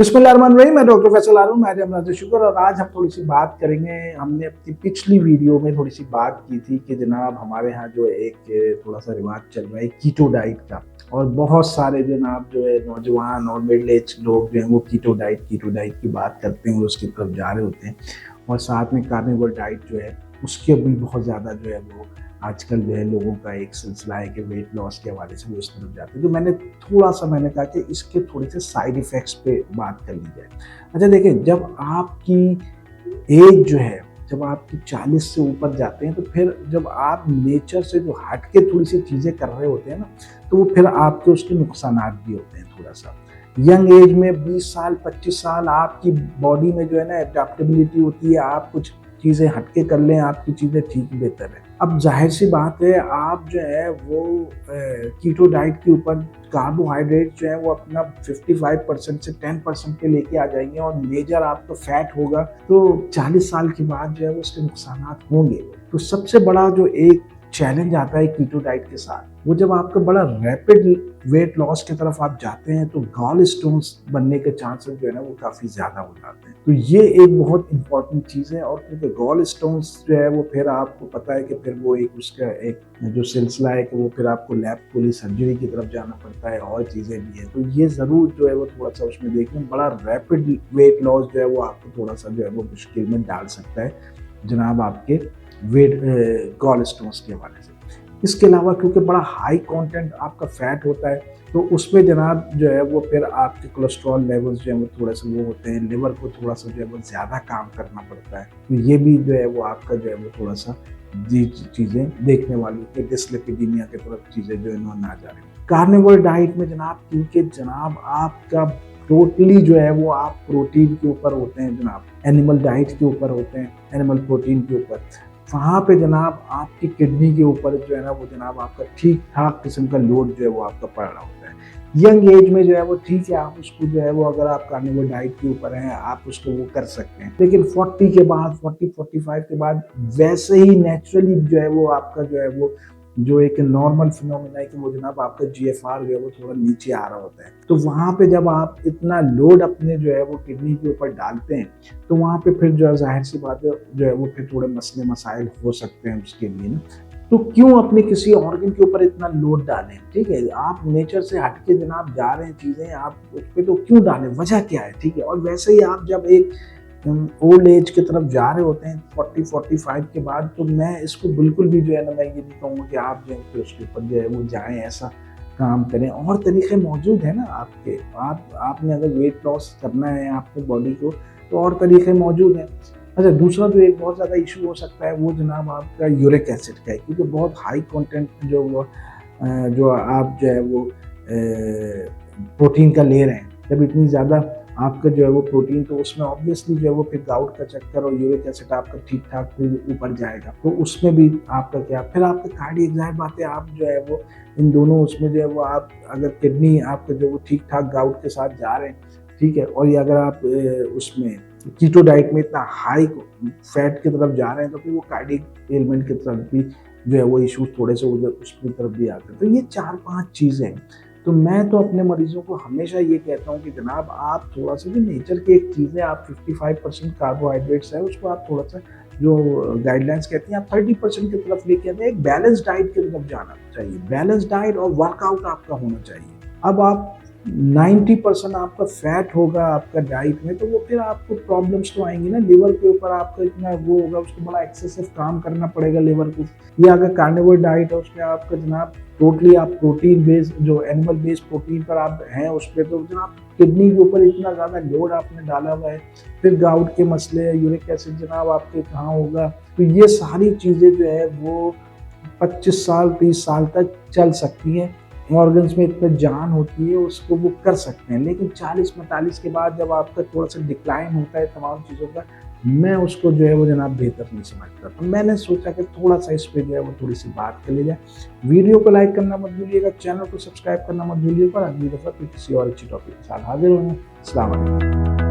बिस्मिल्लाहिर्रहमानिर्रहीम। मैं डॉक्टर फैसल आलम, मैं अमराज शुक्र। और आज हम थोड़ी सी बात करेंगे। हमने अपनी पिछली वीडियो में थोड़ी सी बात की थी कि जनाब हमारे यहाँ जो एक थोड़ा सा रिवाज चल रहा है कीटो डाइट का, और बहुत सारे जनाब जो है नौजवान और मिडिल एज लोग जो हैं वो कीटो डाइट की बात करते हैं और उसकी तरफ जा रहे होते हैं। और साथ में कार्निवोर डाइट जो है उसके भी बहुत ज़्यादा जो है वो आजकल जो है लोगों का एक सिलसिला है कि वेट लॉस के हवाले से वो इस तरफ जाते हैं। तो मैंने कहा कि इसके थोड़े से साइड इफ़ेक्ट्स पे बात कर ली जाए। अच्छा देखिए, जब आपकी एज जो है जब आपकी 40 से ऊपर जाते हैं तो फिर जब आप नेचर से जो हट के थोड़ी सी चीज़ें कर रहे होते हैं ना, तो वो फिर आपके उसके नुकसानात भी होते हैं थोड़ा सा। यंग एज में 20 साल 25 साल आपकी बॉडी में जो है ना एडेप्टेबिलिटी होती है, आप कुछ चीज़ें हटके कर लें, आपकी चीज़ें ठीक बेहतर है। अब जाहिर सी बात है, आप जो है वो कीटो डाइट के ऊपर कार्बोहाइड्रेट जो है वो अपना 55% से 10% पे लेके आ जाएंगे और मेजर आपका फैट होगा, तो 40 साल के बाद जो है वो उसके नुकसान होंगे। तो सबसे बड़ा जो एक चैलेंज आता है कीटो डाइट के साथ, वो जब आपका बड़ा रैपिड वेट लॉस की तरफ आप जाते हैं तो गॉल स्टोन्स बनने के चांसेस जो है ना वो काफ़ी ज़्यादा हो जाते हैं। तो ये एक बहुत इंपॉर्टेंट चीज़ है। और क्योंकि गॉल स्टोन्स जो है वो फिर आपको पता है कि फिर वो एक उसका एक जो सिलसिला है कि वो फिर आपको लैप्रोटोमी सर्जरी की तरफ जाना पड़ता है और चीज़ें भी हैं। तो ये ज़रूर जो है वो थोड़ा सा उसमें देखना, बड़ा रैपिड वेट लॉस जो है वो आपको थोड़ा सा जो है वो मुश्किल में डाल सकता है जनाब आपके वेट गॉल स्टोन्स के हवाले से। इसके अलावा क्योंकि बड़ा हाई कंटेंट आपका फैट होता है, तो उसमें जनाब जो है वो फिर आपके कोलेस्ट्रॉल लेवल्स जो है वो थोड़े से वो होते हैं, लिवर को थोड़ा सा जो है वो ज़्यादा काम करना पड़ता है। तो ये भी जो है वो आपका जो है वो थोड़ा सा जी चीज़ें देखने वाली कि डिसलिपिडीमिया की तरफ चीज़ें जो है ना जा रही। कार्निवोर डाइट में जनाब, क्योंकि जनाब आपका टोटली जो है वो आप प्रोटीन के ऊपर होते हैं जनाब, एनिमल डाइट के ऊपर होते हैं, एनिमल प्रोटीन के ऊपर, वहाँ पे जनाब आपकी किडनी के ऊपर जो है ना वो जनाब आपका ठीक ठाक किस्म का लोड जो है वो आपका पड़ रहा होता है। यंग एज में जो है वो ठीक है, आप उसको जो है वो अगर आप कार्निवोर डाइट के ऊपर हैं आप उसको वो कर सकते हैं, लेकिन 40 के बाद 40-45 के बाद वैसे ही नेचुरली जो है वो आपका जो है वो जो एक नॉर्मल फिनोमिना है कि वो जनाब आपका GFR जो है वो थोड़ा नीचे आ रहा होता है। तो वहाँ पे जब आप इतना लोड अपने जो है वो किडनी के ऊपर डालते हैं तो वहाँ पे फिर जो है जाहिर सी बात है जो है वो फिर थोड़े मसले मसाइल हो सकते हैं उसके लिए ना। तो क्यों अपने किसी ऑर्गन के ऊपर इतना लोड डालें? ठीक है, आप नेचर से हटके जनाब जा रहे हैं चीज़ें, आप उस पर तो क्यों डालें, वजह क्या है? ठीक है, और वैसे ही आप जब एक ओल्ड एज की तरफ जा रहे होते हैं 40-45 के बाद, तो मैं इसको बिल्कुल भी जो है ना मैं ये नहीं कहूँगा कि आप जो है उसके ऊपर जो है वो जाएं, ऐसा काम करें। और तरीके मौजूद हैं ना आपके, आपने अगर वेट लॉस करना है आपके बॉडी को तो और तरीके मौजूद हैं। अच्छा, दूसरा जो एक बहुत ज़्यादा इशू हो सकता है वो जनाब आपका यूरिक एसिड का है, क्योंकि बहुत हाई कंटेंट जो आप जो है वो प्रोटीन का ले रहे हैं, जब इतनी ज़्यादा आपका जो है वो प्रोटीन, तो उसमें ऑब्वियसली जो है वो फिर गाउट का चक्कर और यूरिक एसिड आपका ठीक ठाक ऊपर जाएगा, तो उसमें भी आपका क्या, फिर आपका कार्डियक, जाहिर बात है आप जो है वो इन दोनों उसमें जो है वो आप अगर किडनी आपका जो वो ठीक ठाक गाउट के साथ जा रहे हैं, ठीक है, और ये अगर आप उसमें कीटो डाइट में इतना हाई फैट की तरफ जा रहे हैं तो फिर वो कार्डियक एलिमेंट की तरफ भी जो है वो इशूज थोड़े से उधर उसकी तरफ भी आते हैं। तो ये 4-5 चीज़ें हैं। तो मैं तो अपने मरीजों को हमेशा ये कहता हूँ कि जनाब आप थोड़ा सा जो नेचर की एक चीज़ है, आप 55% कार्बोहाइड्रेट्स है उसको आप थोड़ा सा जो गाइडलाइंस कहती हैं आप 30% की तरफ लेके आते हैं। एक बैलेंस डाइट की तरफ जाना चाहिए, बैलेंस डाइट और वर्कआउट आपका होना चाहिए। अब आप 90% आपका फैट होगा आपका डाइट में, तो वो फिर आपको प्रॉब्लम्स तो आएंगी ना, लिवर के ऊपर आपका इतना वो होगा, उसको बड़ा एक्सेसिव काम करना पड़ेगा लिवर को। या अगर कार्निवोर डाइट है उसमें आपका जनाब टोटली आप प्रोटीन बेस्ड जो एनिमल बेस्ड प्रोटीन पर आप हैं उस पर, तो जनाब किडनी के ऊपर इतना ज़्यादा लोड आपने डाला हुआ है, फिर गाउट के मसले, यूरिक एसिड जनाब आपके कहाँ होगा। तो ये सारी चीज़ें जो है वो 25 साल 30 साल तक चल सकती हैं, ऑर्गन्स में इतना जान होती है, उसको वो कर सकते हैं। लेकिन 40-45 के बाद जब आपका थोड़ा सा डिक्लाइन होता है तमाम चीज़ों का, मैं उसको जो है वो जनाब बेहतर नहीं समझता। तो मैंने सोचा कि थोड़ा सा इस पर जो है वो थोड़ी सी बात कर ली जाए। वीडियो को लाइक करना मत भूलिएगा, चैनल को सब्सक्राइब करना मत भूलिएगा। अगली दफ़ा फिर किसी और अच्छी टॉपिक के साथ हाजिर होंगे। अस्सलाम वालेकुम।